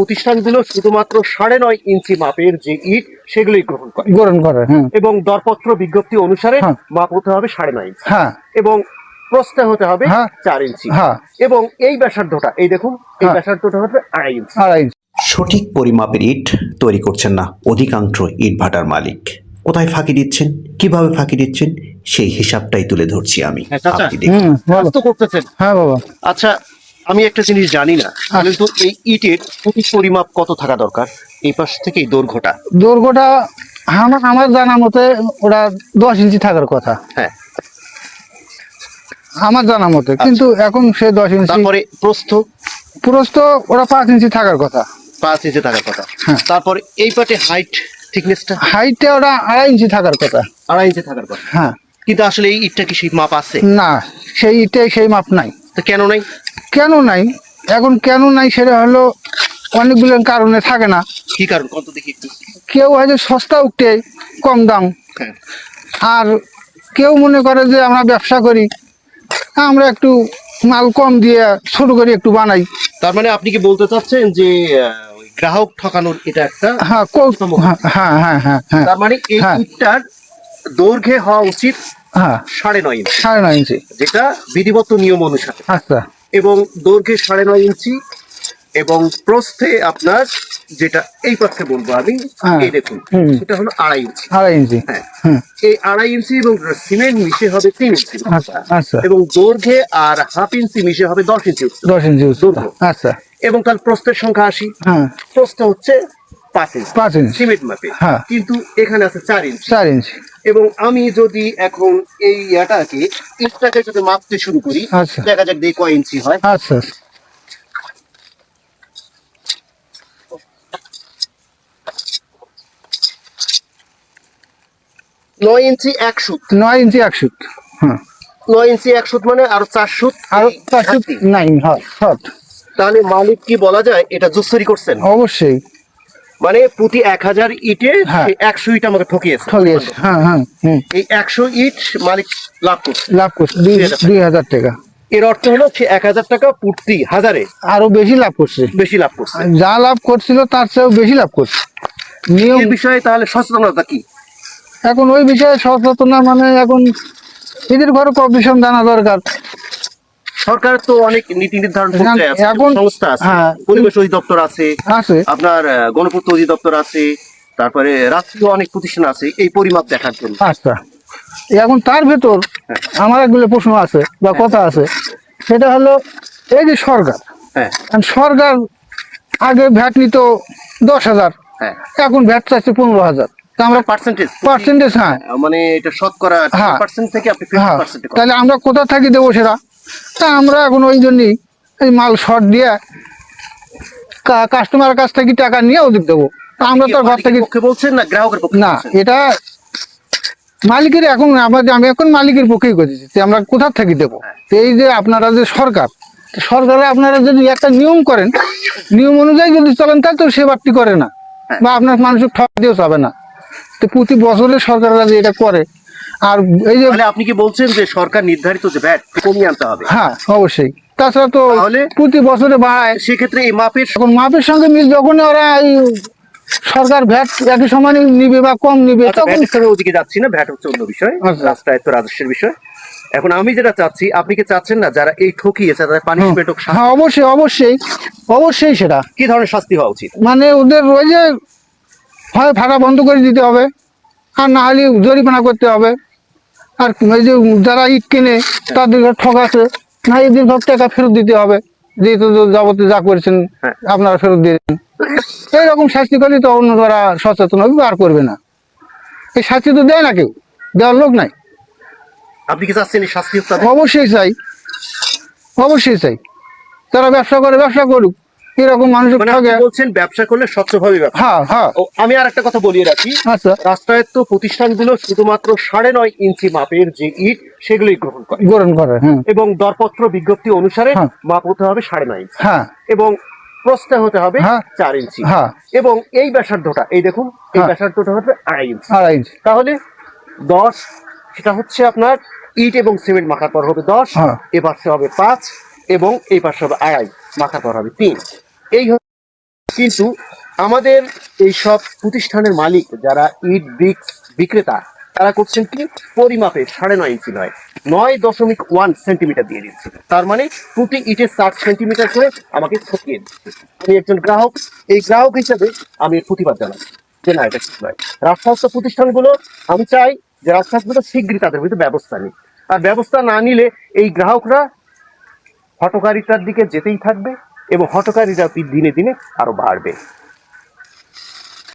প্রতিষ্ঠানগুলো শুধুমাত্র 9.5 ইঞ্চি মাপের যে ইট সেগুলোই গ্রহণ করে এবং দরপত্র বিজ্ঞপ্তি অনুসারে মাপ হতে হবে 9.5 ইঞ্চি এবং প্রস্থে হতে হবে 4 ইঞ্চি এবং এই ব্যাসার্ধটা এই দেখুন এই ব্যাসার্ধটা হবে 2.5 ইঞ্চি। সঠিক পরিমাপের ইট তৈরি করছেন না অধিকাংশ ইট ভাটার মালিক। কোথায় ফাঁকি দিচ্ছেন, কিভাবে ফাঁকি দিচ্ছেন, সেই হিসাবটাই তুলে ধরছি আমি। করতেছেন বাবা। আচ্ছা, আমি একটা জিনিস জানি না, কিন্তু এই ইটের প্রতি পরিমাপ কত থাকা দরকার? এই পাশ থেকে এই দৈর্ঘ্যটা আমার জানা মতে ওরা 10 ইঞ্চি থাকার কথা। আমার জানা মতে, কিন্তু এখন সে 10 ইঞ্চি। তারপরে প্রস্থ ওরা 5 ইঞ্চি থাকার কথা। 5 ইঞ্চি থাকার কথা। তারপরে এই পাটে হাইটটা ওরা 2.5 ইঞ্চি থাকার কথা। 2.5 ইঞ্চি থাকার কথা। কিন্তু আসলে এই ইটটা কি সেই মাপ আছে? না, সেই ইটে সেই মাপ নাই। তো কেন নাই? এখন কেন নাই সেটা হলো অনেকগুলো কারণে থাকে না। কি কারণ কত দেখি একটু? কেউ হয়তো সস্তা উঠতে কম দাম, আর কেউ মনে করে যে আমরা ব্যবসা করি, আমরা একটু মাল কম দিয়ে ছোট করে একটু বানাই। তার মানে আপনি কি বলতে চাচ্ছেন যে গ্রাহক ঠকানোর এটা একটা? তার মানে এই ইটটার দৈর্ঘ্যে হওয়া উচিত 9.5 ইঞ্চি, যেটা বিধিবদ্ধ নিয়ম অনুসারে। আচ্ছা। এবং দৈর্ঘ্যে 9.5 ইঞ্চি এবং প্রস্থে আপনার যেটা এই পাশে বলবো আমি, এই দেখুন সেটা হলো 2.5 ইঞ্চি। 2.5 ইঞ্চি। এই 2.5 ইঞ্চি এবং সিমেন্ট মিশে হবে 3 ইঞ্চি। আচ্ছা। এবং দৈর্ঘ্যে আর 1/2 ইঞ্চি মিশে হবে 10 ইঞ্চি। 10 ইঞ্চি। আচ্ছা। এবং তার প্রস্থের সংখ্যা আসি। প্রস্থ হচ্ছে 5 ইঞ্চি সিমেন্ট মাপে, কিন্তু এখানে আছে 4 ইঞ্চি। 4 ইঞ্চি। এবং আমি যদি এখন এই ইটটাকে যদি মাপতে শুরু করি, দেখা যাক দেখি কয় ইঞ্চি হয়। আচ্ছা। 9 ইঞ্চি 1 সুত। 9 ইঞ্চি 1 সুত। 9 ইঞ্চি 1 সুত মানে আরো 4 সুত। নাই। তাহলে মালিক কি বলা যায় এটা জুসরি করছেন? অবশ্যই। মানে প্রতি 1000 ইটে 100 ইট আমাকে ঠকিয়েছে। এই 100 ইট মালিক লাভ করছে 2000 টাকা। এর অর্থ হলো সে 1000 টাকা প্রতি হাজারে আরো বেশি লাভ করছে। যা লাভ করছিল তার চেয়েও বেশি লাভ করছে। নিয়ম বিষয়ে তাহলে সচেতনতা কি? এখন ওই বিষয়ে সচেতনতা মানে এখন এদের ঘরে কমিশন জানা দরকার। সরকার তো অনেক নীতি নির্ধারণ করতে আছে, সংস্থা আছে, পরিবেশ অধিদপ্তর আছে, আপনার গণপূর্ত অধিদপ্তর আছে, তারপরে রাষ্ট্রীয় অনেক প্রতিষ্ঠান আছে এই পরিমাপ দেখার জন্য। আচ্ছা, এখন তার ভেতর আমার একগুলো প্রশ্ন আছে বা কথা আছে, সেটা হলো এই যে সরকার আগে ভ্যাট নিত 10,000, এখন ভ্যাট চাচ্ছে 15,000। আমরা পার্সেন্টেজ মানে এটা শতকরা 10% থেকে আপনি 50%। তাহলে আমরা কোথা থেকে দেবো সেটা? তা আমরা এখন ওই জন্যই এই মাল শর্ট দিয়ে কাস্টমারের কাছ থেকে টাকা নিয়ে ওদের দেবো। তা আমরা তো ঘর থেকে বলছেন না, গ্রাহকের পক্ষে না, এটা মালিকের। এখন আমি এখন মালিকের পক্ষেই করছি, আমরা কোথা থেকে দেবো? এই যে আপনারা যে সরকারে আপনারা যদি একটা নিয়ম করেন, নিয়ম অনুযায়ী যদি চলেন, তাহলে তো সে বাড়তি করে না বা আপনার মানুষের ঠক দিয়েও যাবে না। তো প্রতি বছরে সরকাররা যে এটা করে, আর এই যে আপনি কি বলছেন যে সরকার নির্ধারিত যে ভ্যাট কমিয়ে আনতে হবে? হ্যাঁ, অবশ্যই। তাছাড়া তো প্রতি বছরে বাড়ায়, সেক্ষেত্রে এই মাপের সঙ্গে মিল যখন ওরা এই সরকার ভ্যাট একই সমানে নিবে বা কম নিবে, তখন ওদিকে যাচ্ছি না, ভ্যাট হচ্ছে অন্য বিষয়, রাষ্ট্রায়ত্ত রাজস্বের বিষয়। এখন আমি যেটা চাচ্ছি, আপনি কি চাচ্ছেন না যারা এই ঠকিয়েছে তাদের পানিশমেন্ট হোক? হ্যাঁ, অবশ্যই। সেটা কি ধরনের শাস্তি হওয়া উচিত? মানে ওদের ওই যে হয় ভাড়া বন্ধ করে দিতে হবে, আর না হলে জরিমানা করতে হবে। আর এই যে যারা ইট কিনে তাদের ঠকাচ্ছে না, এদের সব টাকা ফেরত দিতে হবে, যেহেতু যাবতীয় যা করেছেন আপনারা ফেরত দিয়ে দেন। এইরকম শাস্তি করলে তো অন্য যারা সচেতন হবে আর করবে না। এই শাস্তি তো দেয় না, কেউ দেওয়ার লোক নাই। আপনি কি চাচ্ছেন এই শাস্তি? অবশ্যই চাই। তারা ব্যবসা করে, ব্যবসা করুক, এরকম মানুষ বলছেন ব্যবসা করলে স্বচ্ছভাবে ব্যবসা। আমি আর একটা কথা বলিয়ে রাখি, রাষ্ট্রায়ত্ত প্রতিষ্ঠানগুলো শুধুমাত্র 9.5 ইঞ্চি মাপের যে ইট সেগুলোই গ্রহণ করে এবং দরপত্র বিজ্ঞপ্তি অনুসারে মাপ হতে হবে 9.5 ইঞ্চি এবং প্রস্থে হতে হবে 4 ইঞ্চি এবং এই ব্যাসার্ধটা এই দেখুন, এই ব্যাসার্ধটা হবে 2.5 ইঞ্চি। তাহলে 10, সেটা হচ্ছে আপনার ইট এবং সিমেন্ট মাখার পর হবে 10, এ পাশে হবে 5 এবং এই পাশে হবে 2.5, মাখার পর হবে 3। এই কিন্তু আমাদের এইসব প্রতিষ্ঠানের মালিক যারা ইট ব্রিক্স বিক্রেতা, তারা করছেন কি পরিমাপে 9.5 ইঞ্চি নয়, 9.1 সেন্টিমিটার দিয়ে দিচ্ছে। তার মানে প্রতি ইটের 60 সেন্টিমিটার করে আমাকে ঠকিয়ে দিচ্ছে। আমি একজন গ্রাহক, এই গ্রাহক হিসেবে আমি এর প্রতিবাদ জানাই যে না, এটা ঠিক নয়। রাষ্ট্রায়ত্ত প্রতিষ্ঠানগুলো, আমি চাই যে রাষ্ট্রায়ত্তগুলো শীঘ্রই তাদের বিরুদ্ধে ব্যবস্থা নিক। আর ব্যবস্থা না নিলে এই গ্রাহকরা হঠকারিতার দিকে যেতেই থাকবে এবং হঠকারিতা দিনে দিনে আরো বাড়বে।